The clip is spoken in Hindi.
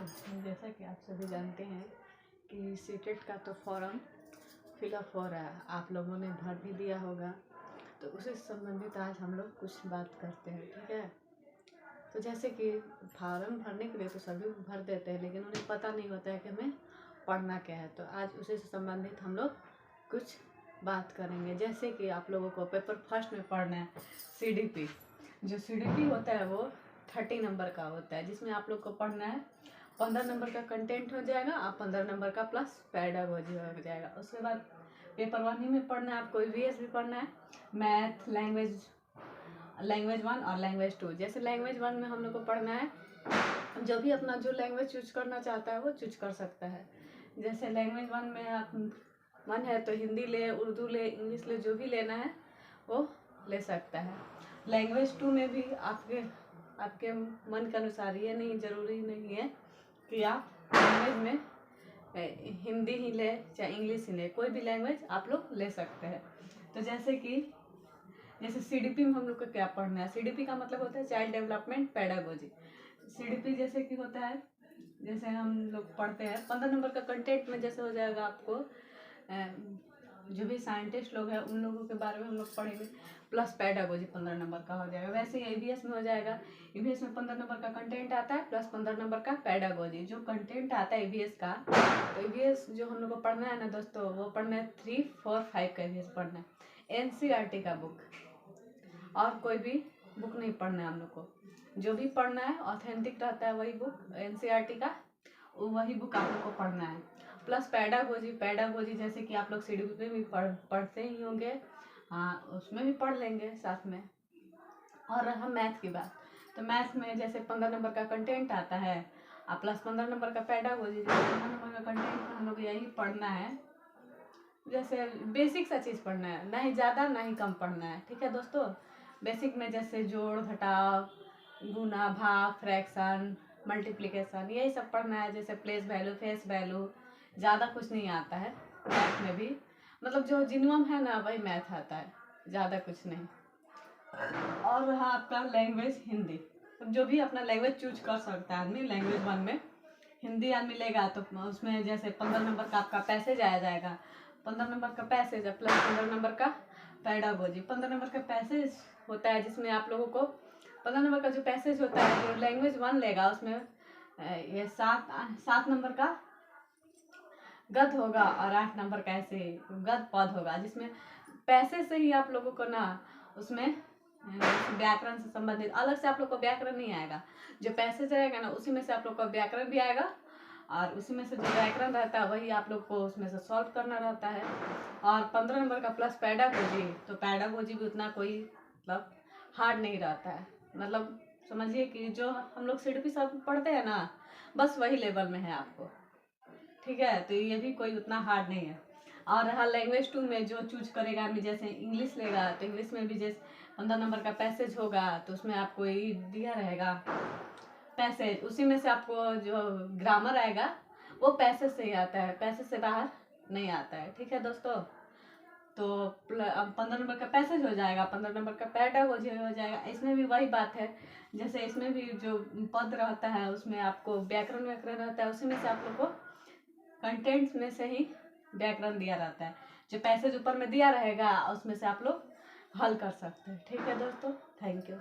जैसा कि आप सभी जानते हैं कि सीटेट का तो फॉर्म फिलअप हो रहा है, आप लोगों ने भर भी दिया होगा, तो उसी से संबंधित आज हम लोग कुछ बात करते हैं। ठीक है, तो जैसे कि फॉर्म भरने के लिए तो सभी भर देते हैं, लेकिन उन्हें पता नहीं होता है कि हमें पढ़ना क्या है। तो आज उसी से संबंधित हम लोग कुछ बात करेंगे। जैसे कि आप लोगों को पेपर फर्स्ट में पढ़ना है CDP। जो CDP होता है वो 30 नंबर का होता है, जिसमें आप लोग को पढ़ना है 15 नंबर का कंटेंट हो जाएगा और 15 नंबर का प्लस पेडागोजी हो जाएगा। उसके बाद पेपर 1 ही में पढ़ना है आपको EVS भी पढ़ना है, मैथ, लैंग्वेज 1 और लैंग्वेज 2। जैसे लैंग्वेज 1 में हम लोग को पढ़ना है, जो भी अपना जो लैंग्वेज चूज करना चाहता है वो चूज कर सकता है। जैसे लैंग्वेज 1 में आप 1 है तो हिंदी ले, उर्दू ले, इंग्लिश ले, जो भी लेना है वो ले सकता है। लैंग्वेज 2 में भी आपके मन के अनुसार, ये नहीं जरूरी नहीं है कि आप लैंग्वेज में हिंदी ही ले चाहे इंग्लिश ही ले, कोई भी लैंग्वेज आप लोग ले सकते हैं। तो जैसे CDP में हम लोग को क्या पढ़ना है, CDP का मतलब होता है चाइल्ड डेवलपमेंट पेडागोजी। CDP जैसे कि होता है, जैसे हम लोग पढ़ते हैं 15 नंबर का कंटेंट में जैसे हो जाएगा आपको जो भी साइंटिस्ट लोग हैं उन लोगों के बारे में हम लोग पढ़ेंगे, प्लस पेडागोजी 15 नंबर का हो जाएगा। वैसे ही EVS में हो जाएगा, EVS में 15 नंबर का कंटेंट आता है प्लस 15 नंबर का पेडागोजी। जो कंटेंट आता है EVS का, तो EVS जो हम लोग को पढ़ना है ना दोस्तों, वो पढ़ना है 3, 4, 5 का EVS पढ़ना है। NCERT का बुक और कोई भी बुक नहीं पढ़ना है हम लोग को। जो भी पढ़ना है ऑथेंटिक रहता है वही बुक, NCERT का वही बुक आप लोग को पढ़ना है। प्लस पेडागोजी जैसे कि आप लोग CDP में भी पढ़ते ही होंगे, हाँ उसमें भी पढ़ लेंगे साथ में। और रहा मैथ की बात, तो मैथ में जैसे 15 नंबर का कंटेंट आता है और प्लस 15 नंबर का पेडागोजी। 15 नंबर का कंटेंट में हम लोग यही पढ़ना है, जैसे बेसिक सा चीज़ पढ़ना है, ना ही ज़्यादा ना ही कम पढ़ना है। ठीक है दोस्तों, बेसिक में जैसे जोड़, घटाव, गुना, भाग, फ्रैक्शन, मल्टीप्लिकेशन, यही सब पढ़ना है। जैसे प्लेस वैल्यू, फेस वैल्यू, ज़्यादा कुछ नहीं आता है मैथ में भी, मतलब जो जिनिमम है ना वही मैथ आता है, ज़्यादा कुछ नहीं। और रहा आपका लैंग्वेज हिंदी, तो जो भी अपना लैंग्वेज चूज कर सकता है आदमी। लैंग्वेज 1 में हिंदी आदमी लेगा तो उसमें जैसे 15 नंबर का आपका पैसेज आया जाएगा, 15 नंबर का पैसेज प्लस 15 नंबर का पेडागोजी। 15 नंबर का पैसेज होता है जिसमें आप लोगों को 15 नंबर का जो पैसेज होता है, जो लैंग्वेज 1 लेगा उसमें ये 7 नंबर का गद्य होगा और 8 नंबर का ऐसे गद्य पद होगा, जिसमें पैसेज से ही आप लोगों को ना उसमें व्याकरण से संबंधित अलग से आप लोग को व्याकरण नहीं आएगा। जो पैसेज रहेगा ना उसी में से आप लोग का व्याकरण भी आएगा, और उसी में से जो व्याकरण रहता है वही आप लोग को उसमें से सॉल्व करना रहता है। और 15 नंबर का प्लस पेडागोजी, तो पेडागोजी भी उतना कोई मतलब हार्ड नहीं रहता है। मतलब समझिए कि जो हम लोग CDP सब पढ़ते हैं ना, बस वही लेवल में है आपको। ठीक है, तो ये भी कोई उतना हार्ड नहीं है। और रहा लैंग्वेज 2 में जो चूज करेगा, जैसे इंग्लिश लेगा तो इंग्लिश में भी जैसे 15 नंबर का पैसेज होगा, तो उसमें आपको ये दिया रहेगा पैसेज, उसी में से आपको जो ग्रामर आएगा वो पैसेज से ही आता है, पैसेज से बाहर नहीं आता है। ठीक है दोस्तों, तो अब 15 नंबर का पैसेज हो जाएगा, 15 नंबर का पेडागोजी हो जाएगा। इसमें भी वही बात है, जैसे इसमें भी जो पद रहता है उसमें आपको व्याकरण रहता है, उसी में से आप लोग को कंटेंट्स में से ही व्याकरण दिया रहता है। जो पैसेज ऊपर में दिया रहेगा उसमें से आप लोग हल कर सकते हैं। ठीक है दोस्तों, थैंक यू।